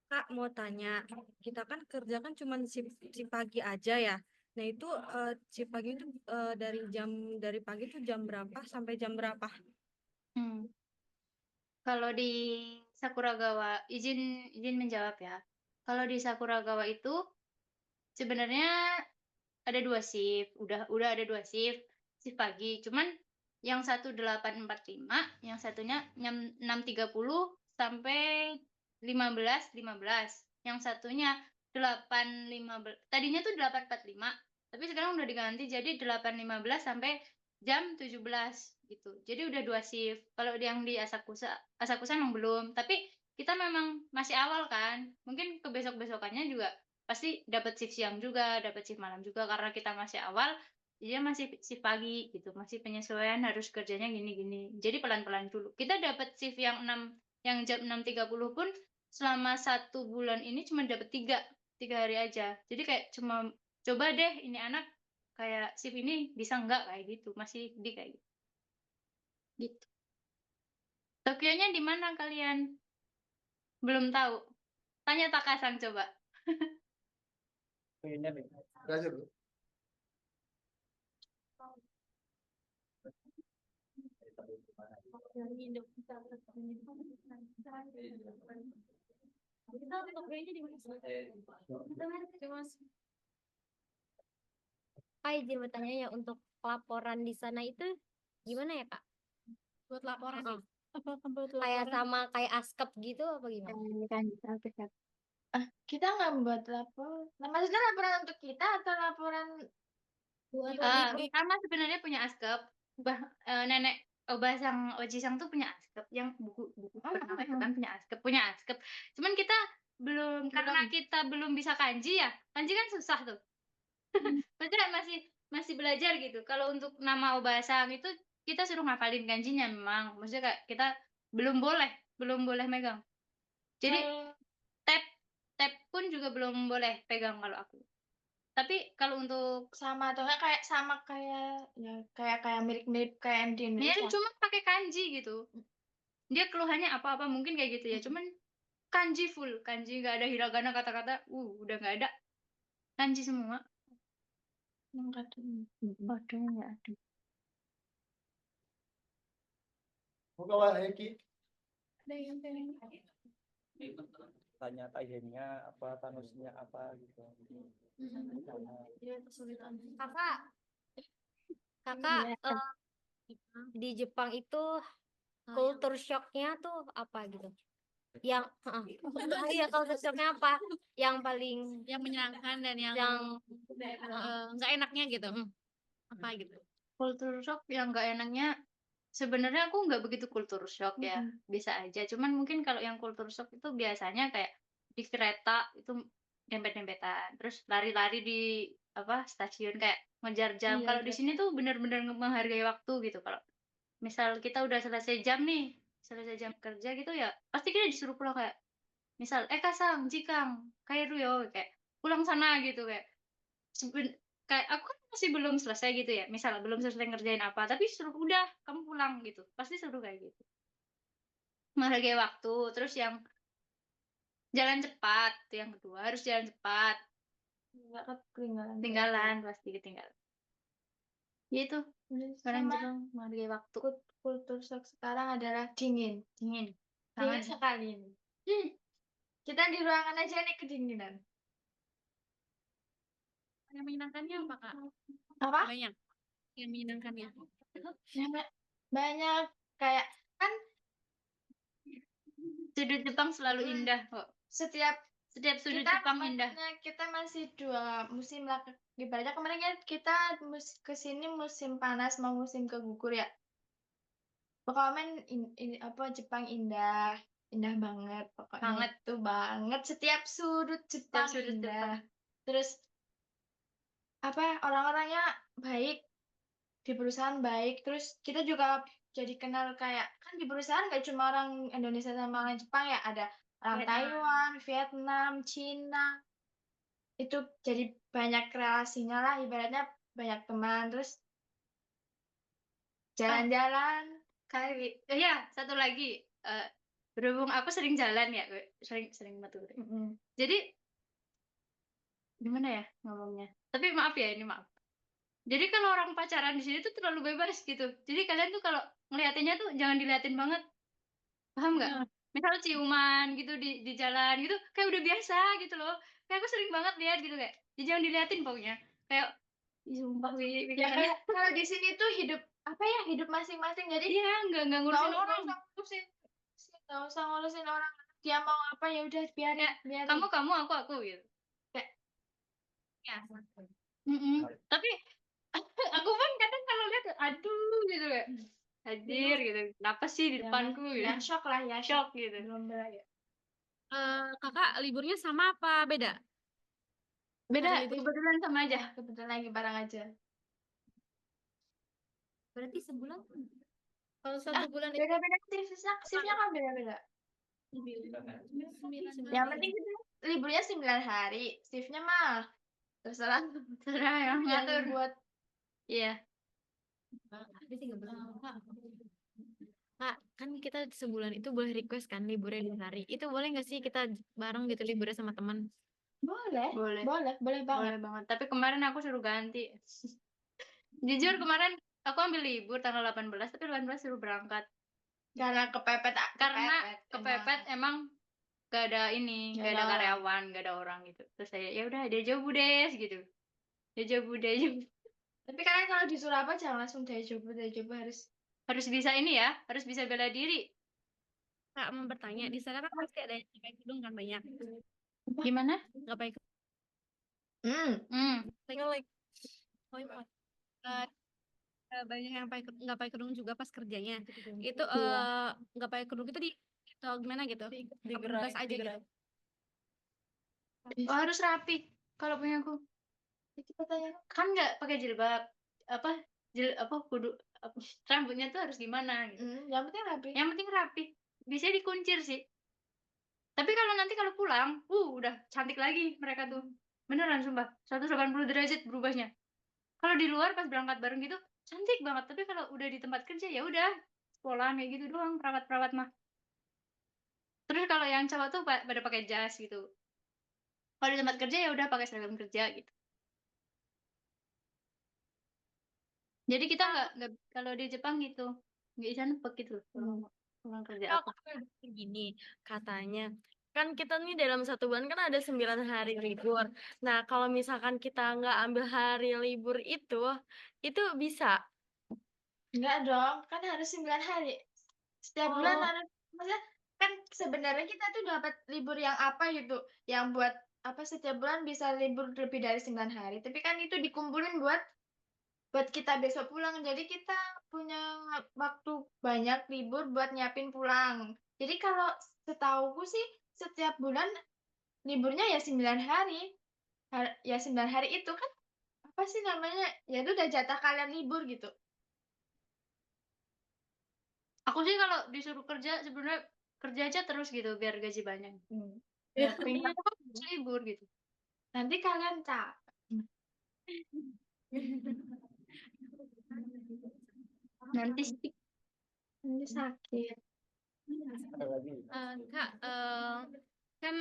F: Kak mau tanya, kita kan kerja kan cuma shift pagi aja ya. Nah itu shift pagi itu dari pagi itu jam berapa sampai jam berapa?
A: Kalau di Sakuragawa, izin menjawab ya. Kalau di Sakuragawa itu sebenarnya ada 2 shift, udah ada 2 shift pagi. Cuman yang satu 8.45, yang satunya 6.30 sampai 15.15. Yang satunya 8.15. Tadinya tuh 8.45, tapi sekarang udah diganti jadi 8.15 sampai jam 17 gitu. Jadi udah 2 shift. Kalau yang di Asakusa emang belum, tapi kita memang masih awal kan, mungkin ke besok-besokannya juga pasti dapat shift siang juga, dapat shift malam juga karena kita masih awal, dia masih shift pagi gitu, masih penyesuaian harus kerjanya gini-gini. Jadi pelan-pelan dulu. Kita dapat shift yang jam 6.30 pun selama 1 bulan ini cuma dapat 3 hari aja. Jadi kayak cuma coba deh ini anak kayak shift ini bisa nggak kayak gitu, masih di kayak gitu. Gitu. Tokyonya di mana kalian? Belum tahu. Tanya Takasang coba.
H: Gracias.
E: Kak izin bertanya ya untuk laporan di sana itu gimana ya Kak?
B: Buat laporan
E: Heeh.
B: buat
E: Kayak sama kayak askep gitu apa gimana?
C: Kita nggak buat lapor. Nah, maksudnya laporan untuk kita atau laporan buat
A: Sama sebenarnya punya askep. Nenek Obasang Ojisang tuh punya askep yang buku pertama itu kan punya askep. Cuman kita belum karena kita belum bisa kanji ya. Kanji kan susah tuh. Maksudnya masih belajar gitu. Kalau untuk nama Obasang itu kita suruh ngafalin kanjinya memang. Maksudnya kayak kita belum boleh megang. Jadi tab pun juga belum boleh pegang kalau aku. Tapi kalau untuk
C: sama atau enggak kayak sama kayak ya kayak mirip-mirip kayak di
A: ya
C: Indonesia.
A: cuma pakai kanji gitu. Dia keluhannya apa-apa mungkin kayak gitu ya. Cuman kanji full, kanji nggak ada hiragana kata-kata. Udah nggak ada. Kanji semua. Waduh, nggak ada.
D: Tanya Taihennya apa, Tanusnya apa gitu.
E: Kakak di Jepang itu culture shocknya tuh apa gitu? Yang iya culture shocknya apa? Yang paling
B: yang menyenangkan dan yang nggak enaknya gitu. Apa gitu?
A: Culture shock yang nggak enaknya sebenarnya aku nggak begitu culture shock ya, bisa aja. Cuman mungkin kalau yang culture shock itu biasanya kayak di kereta itu dempet-dempetan, terus lari-lari di stasiun kayak ngejar jam. Kalau di sini tuh bener-bener menghargai waktu gitu. Kalau misal kita udah selesai jam kerja gitu ya, pasti kita disuruh pulang kayak misal Kasang, Jikang, Kairu yo kayak pulang sana gitu kayak aku kan masih belum selesai gitu ya, misal belum selesai ngerjain apa, tapi suruh udah kamu pulang gitu, pasti suruh kayak gitu. Menghargai waktu, terus yang jalan cepat, yang kedua harus jalan cepat.
C: Nggak ketinggalan.
A: Tinggalan pasti ketinggalan. Ya itu, orang
C: Sama
A: Jepang menghargai waktu.
C: kultur shock sekarang adalah dingin.
A: Dingin.
C: Dingin sekali ini. Kita di ruangan aja nih kedinginan.
B: Yang menyenangkannya apa Kak?
C: Apa?
B: Banyak. Yang menyenangkannya.
C: Banyak kayak kan
A: sudut Jepang selalu indah kok.
C: Setiap
A: sudut
C: kita
A: Jepang indah.
C: Kita masih 2 musim lah. Ibaratnya kemarin kan kita kesini musim panas mau musim kegugur ya. Pokoknya Jepang indah banget pokoknya.
A: Banget.
C: Itu banget setiap sudut Jepang indah. Terus orang-orangnya baik, di perusahaan baik, terus kita juga jadi kenal kayak kan di perusahaan nggak cuma orang Indonesia sama orang Jepang ya, ada orang Taiwan, Vietnam, Cina, itu jadi banyak relasinya lah, ibaratnya banyak teman, terus jalan-jalan.
A: Ya satu lagi, berhubung aku sering jalan ya, sering metu. Jadi gimana ya ngomongnya? Tapi maaf ya, ini maaf. Jadi kalau orang pacaran di sini tuh terlalu bebas gitu. Jadi kalian tuh kalau ngeliatinnya tuh jangan diliatin banget. Paham nggak? Misal ciuman gitu di jalan gitu, kayak udah biasa gitu loh. Kayak aku sering banget lihat gitu kayak. Jadi jangan diliatin pokoknya. Kayak sumpah
C: Ya kayak kalau di sini tuh hidup masing-masing. Jadi
A: iya, nggak ngurusin orang.
C: Nggak usah ngurusin orang. Dia mau apa ya udah biarin.
A: Kamu aku gitu. Kayak
B: Ya.
A: Tapi aku pun kadang kalau lihat aduh gitu kayak hadir gitu, kenapa sih di depanku gitu.
C: Ya shock lah ya,
A: Shock gitu.
C: belum belajar.
E: Kakak liburnya sama apa beda?
A: Beda,
E: Hari libur
A: kebetulan sama aja.
C: Kebetulan lagi bareng aja.
E: berarti sebulan
B: Kalau 1 bulan itu
C: Beda-beda shiftnya kan beda-beda. Yang penting kita liburnya 9 hari, shiftnya mah terserah
A: Terserah yang
C: yang
A: ngatur.
C: buat.
A: Iya.
B: Kak, kan kita sebulan itu boleh request kan liburnya 2 hari. Itu boleh nggak sih kita bareng gitu liburnya sama teman?
C: Boleh,
A: Boleh.
C: boleh banget.
A: Boleh banget. Tapi kemarin aku suruh ganti. Jujur kemarin aku ambil libur tanggal 18, tapi 18 suruh berangkat.
C: Karena kepepet,
A: Karena kepepet emang gak ada ini,
C: Nggak
A: gak ada
C: ada orang.
A: karyawan, gak ada orang gitu. Terus saya ya udah dia jauh Budes gitu. Dia jauh Budes.
C: Tapi kalian kalau disuruh apa jangan langsung coba
A: Harus bisa ini ya, harus bisa bela diri.
E: Kak mau bertanya, di sana kan pasti ada yang pakai kerudung kan banyak.
A: Gimana?
E: Nggak pakai
A: Hmm.
E: banyak yang nggak pakai kerudung juga pas kerjanya. Itu
C: Iya.
E: nggak pakai kerudung itu di atau gimana gitu? Bebas aja gitu.
A: Oh, harus rapi kalau punya aku.
C: Kita tanya.
A: Kan nggak pakai jilbab. Kudu rambutnya tuh harus gimana gitu.
C: Yang penting rapi.
A: Yang penting rapi. Bisa dikuncir sih. Tapi kalau nanti kalau pulang, udah cantik lagi mereka tuh. Beneran sumpah, 180 derajat berubahnya. Kalau di luar pas berangkat bareng gitu, cantik banget. Tapi kalau udah di tempat kerja ya udah, sekolahan kayak gitu doang perawat-perawat mah. Terus kalau yang cowok tuh pada pakai jas gitu. Kalau di tempat kerja ya udah pakai seragam kerja gitu. Jadi kita nggak kalau di Jepang gitu, nggak bisa nepek gitu pulang kerja
B: Oh,
A: apa.
B: gini katanya kan kita nih dalam 1 bulan kan ada 9 hari libur. Nah, kalau misalkan kita nggak ambil hari libur itu bisa.
C: Enggak dong, kan harus 9 hari. Setiap bulan harus, maksudnya kan sebenarnya kita tuh dapat libur yang apa gitu, yang buat apa setiap bulan bisa libur lebih dari 9 hari. Tapi kan itu dikumpulin buat kita besok pulang. Jadi kita punya waktu banyak libur buat nyiapin pulang. Jadi kalau setauku sih setiap bulan liburnya ya 9 hari. Ya 9 hari itu kan apa sih namanya? Ya itu udah jatah kalian libur gitu.
A: Aku sih kalau disuruh kerja sebenarnya kerja aja terus gitu biar gaji banyak.
C: Ya,
A: Iya, aku harus libur gitu.
C: nanti kalian capek.
A: Nanti
C: sakit.
E: Kak, kan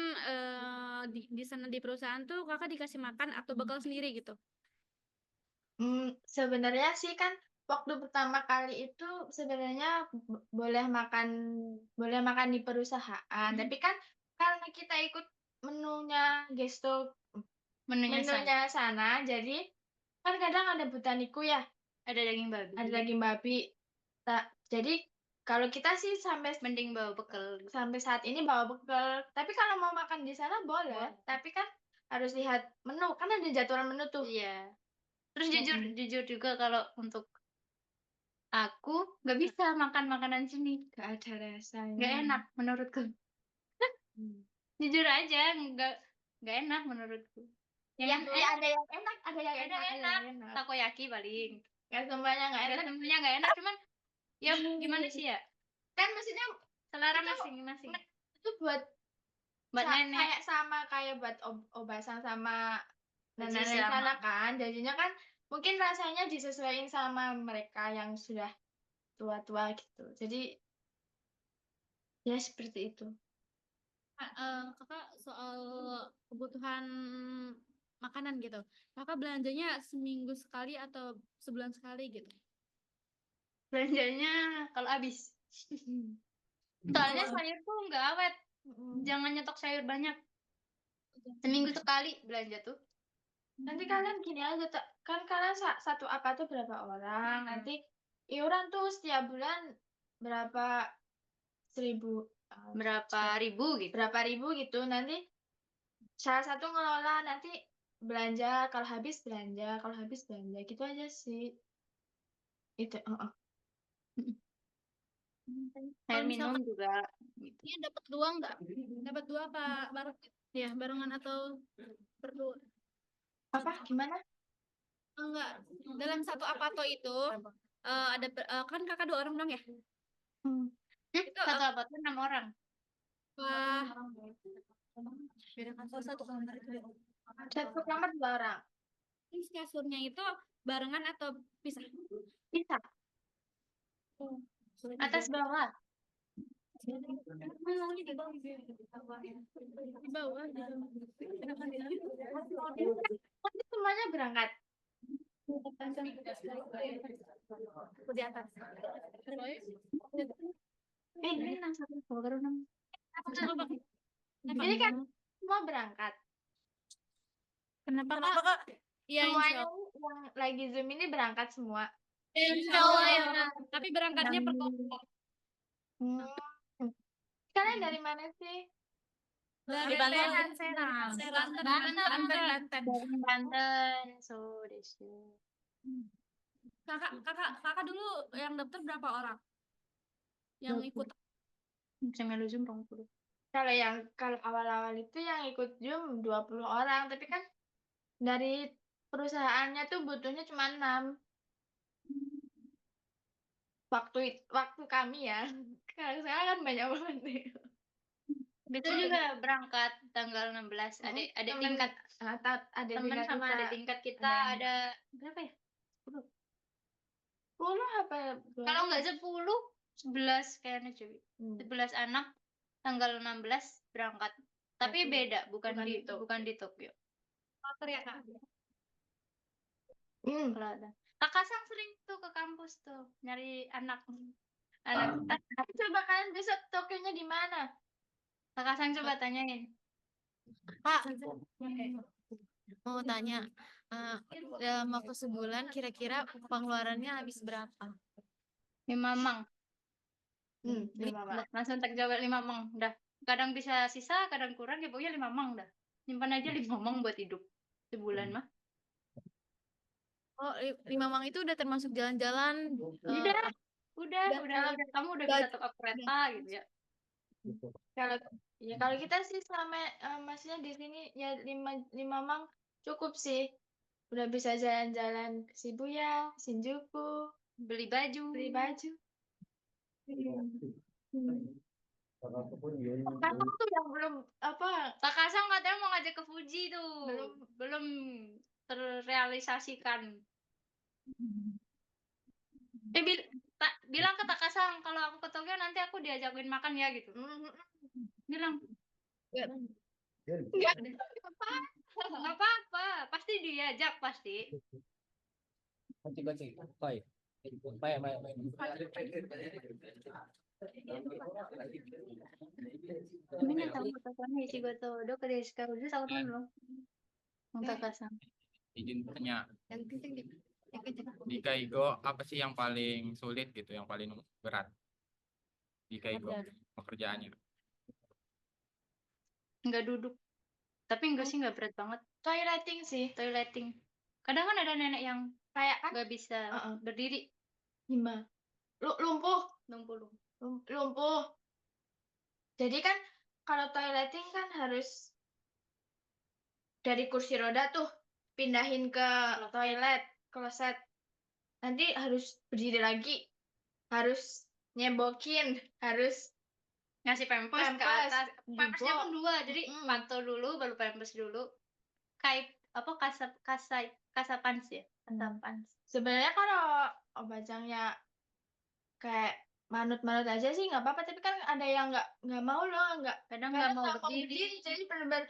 E: di sana di perusahaan tuh kakak dikasih makan atau bekal sendiri gitu?
C: Sebenarnya sih kan waktu pertama kali itu sebenarnya boleh makan di perusahaan. Tapi kan karena kita ikut menunya menunya sana, jadi kan kadang ada botaniku ya,
A: ada daging babi.
C: ada daging babi. Jadi kalau kita sih
A: Mending bawa bekal.
C: sampai saat ini bawa bekal. Tapi kalau mau makan di sana boleh. Tapi kan harus lihat menu, kan ada jadwal menu tuh.
A: Iya. Terus jujur juga kalau untuk aku nggak bisa makan makanan sini.
C: Gak ada rasanya.
A: Nggak enak menurutku. Jujur aja nggak enak menurutku.
C: Yang ada yang enak, ada yang enak.
A: Takoyaki paling.
C: Gak semuanya nggak enak.
A: Semuanya nggak enak, cuman ya gimana sih ya?
C: Kan maksudnya
A: Selera
C: itu
A: masing-masing.
C: itu buat
A: nenek.
C: kayak buat obasan sama nenek
A: Persis sama.
C: sana kan. Jadinya kan mungkin rasanya disesuaikan sama mereka yang sudah tua-tua gitu. Jadi ya seperti itu.
E: Kakak soal kebutuhan makanan gitu. Kakak belanjanya seminggu sekali atau sebulan sekali gitu?
A: Belanjanya kalau habis. Soalnya sayur tuh nggak awet. Jangan nyetok sayur banyak. Seminggu sekali belanja tuh.
C: Nanti kalian gini aja, kan kalian satu apa tuh berapa orang? Nanti iuran tuh setiap bulan berapa
A: berapa ribu gitu.
C: Nanti salah satu ngelola, nanti belanja, kalau habis belanja gitu aja sih. Itu
A: Air minum juga gitu.
E: Ini dapat uang nggak? Dapat
B: berdua apa bareng? Ya, barengan atau berdua?
C: Apa? Gimana?
B: Enggak, dalam satu apato itu kan kakak 2 orang dong ya? Itu
A: Satu apa tuh 6 orang.
B: apa?
F: Beda kasur satu kamar itu ya.
C: Satu kamar 2 orang.
B: Terus kasurnya itu barengan atau pisah?
A: Bisa. Atas bawah.
B: Di bawah.
C: Nanti semuanya berangkat.
B: Di atas.
A: Ini 6 satu baru 6.
C: Ini kan semua berangkat.
B: Kenapa kak? Iya,
C: Semuanya yang lagi Zoom ini berangkat semua.
B: insya Allah ya. Tapi berangkatnya per kelompok.
C: Kalian dari mana sih?
B: Dari
E: Banten.
B: Serang.
A: Banten. So desu.
B: Kakak dulu yang daftar berapa orang? Yang ikut?
A: Bisa melu Zoom 20.
C: Kalau awal-awal itu yang ikut Zoom 20 orang, tapi kan dari perusahaannya tuh butuhnya cuma 6. Waktu kami ya. Kalau sekarang kan banyak banget nih.
A: Betul juga berangkat tanggal 16. Adik
C: Temen-
A: tingkat
C: Ada
A: teman
C: tingkat
A: sama
C: kita.
A: adik tingkat kita
C: yang-
A: ada berapa ya? 10.
C: 10 apa?
A: Kalau nggak 10, 11 kayaknya cuy. 11 anak tanggal 16 berangkat. Tapi beda, bukan di Tokyo.
B: Motor ya kak?
A: Kalau ada. Kakak Sang sering tuh ke kampus tuh nyari anak.
C: Coba kalian besok Tokyo-nya di mana?
A: Kakak Sang coba tanyain.
B: Kak, mau tanya, dalam waktu sebulan kira-kira pengeluarannya habis berapa?
A: 5 mang.
C: 5 Mang.
A: Langsung tak jawab 5 mang. Udah. Kadang bisa sisa, kadang kurang, ya pokoknya 5 mang dah. Simpan aja 5 mang buat hidup. Sebulan mah.
B: Oh, 5 mang itu udah termasuk jalan-jalan.
A: Udah. Kamu udah bisa top up kereta gitu ya.
C: Kalau kita sih selama maksudnya di sini ya 5 Mang cukup sih. Udah bisa jalan-jalan ke Shibuya, Shinjuku,
A: Beli baju.
C: Kamu tuh yang belum apa?
A: Kakak Sang katanya mau ngajak ke Fuji tuh. Belum terrealisasikan. Bilang ke Kakak Sang kalau aku ke Tokyo nanti aku diajakin makan ya gitu. Bilang. Enggak apa-apa. Pasti diajak pasti. Gimana tahu fotonya isi goto do ke sekarang udah tahu belum? Untuk Kakak.
J: Izin tanya. Di Kaigo apa sih yang paling sulit gitu, yang paling berat di Kaigo pekerjaannya?
A: Enggak duduk. Tapi enggak sih, enggak berat banget.
C: Toileting sih.
A: Kadang kan ada nenek yang
C: Kayak kan
A: enggak bisa berdiri.
C: gimana? Lumpuh. Jadi kan kalau toileting kan harus dari kursi roda tuh pindahin ke toilet, kloset. Nanti harus berdiri lagi, harus nyebokin, harus
A: Ngasih pampers ke atas. Pampersnya
C: jebol.
A: pun 2, jadi pantau dulu baru pampers dulu. Kasapan sih ya. Kasapan.
C: Sebenarnya kalau bajangnya kayak manut-manut aja sih nggak apa-apa, tapi kan ada yang nggak mau loh,
A: Kadang nggak mau berdiri.
C: jadi benar-benar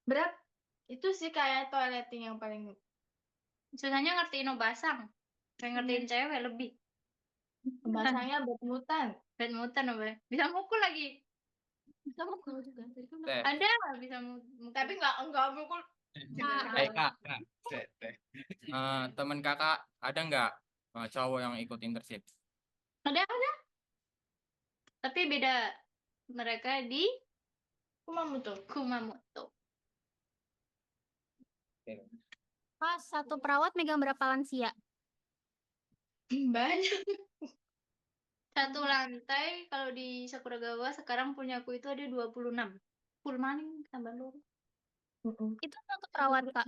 C: berat. Itu sih kayak toileting yang paling
A: Susahnya ngertiin basang. Kayak ngertiin cewek lebih.
C: bahasanya badmutan.
A: Badmutan apa? Bisa mukul lagi. Bisa mukul juga. Ada bisa mukul.
C: Tapi nggak mukul.
J: Kak. Teman kakak ada nggak cowok yang ikut internship?
A: Ada. Tapi beda. Mereka di Kumamoto.
E: Pas satu perawat megang berapa lansia?
C: Banyak.
A: Satu lantai kalau di Sakuragawa sekarang punyaku itu ada 26. Full maning tambah lu.
E: Itu untuk perawat, Kak.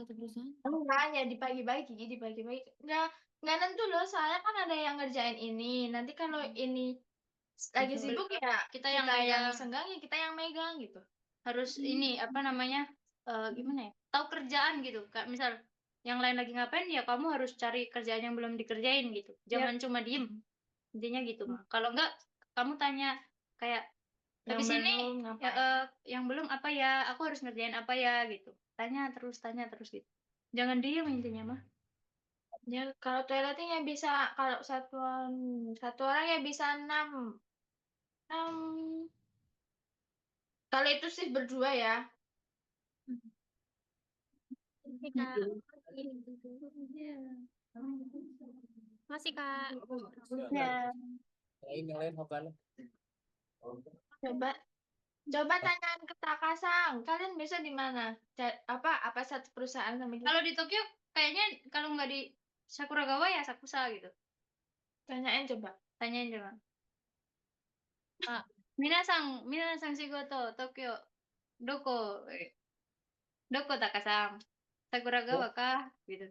C: Enggak, ya dibagi-bagi. Enggak nentu loh, soalnya kan ada yang ngerjain ini. Nanti kalau ini lagi sibuk ya
A: Kita yang
C: yang
A: megang.
C: senggang ya kita yang megang gitu.
A: Harus ini apa namanya? Gimana ya? Tahu kerjaan gitu. Kak, misal yang lain lagi ngapain ya kamu harus cari kerjaan yang belum dikerjain gitu. Jangan cuma diem. Intinya gitu mah. Kalau enggak kamu tanya kayak habis
C: Yang
A: ini
C: belum
A: ya,
C: ngapain.
A: yang belum apa ya? Aku harus ngerjain apa ya gitu. Tanya terus gitu. Jangan diem intinya mah.
C: Ya kalau toiletnya bisa, kalau satu orang ya bisa 6. Kalau itu sih berdua ya.
E: Oke, Kak. Masih, Kak.
A: Ya.
G: Yang lain hokan.
C: Coba tanyain ke Takasang, kalian bisa di mana? Apa satu perusahaan sama kita?
A: Kalau di Tokyo kayaknya kalau nggak di Sakuragawa ya Sakusa gitu.
C: Tanyain coba.
A: Tanyain coba. Minasang shigoto Tokyo doko Takasang Sakuragawa kah gitu.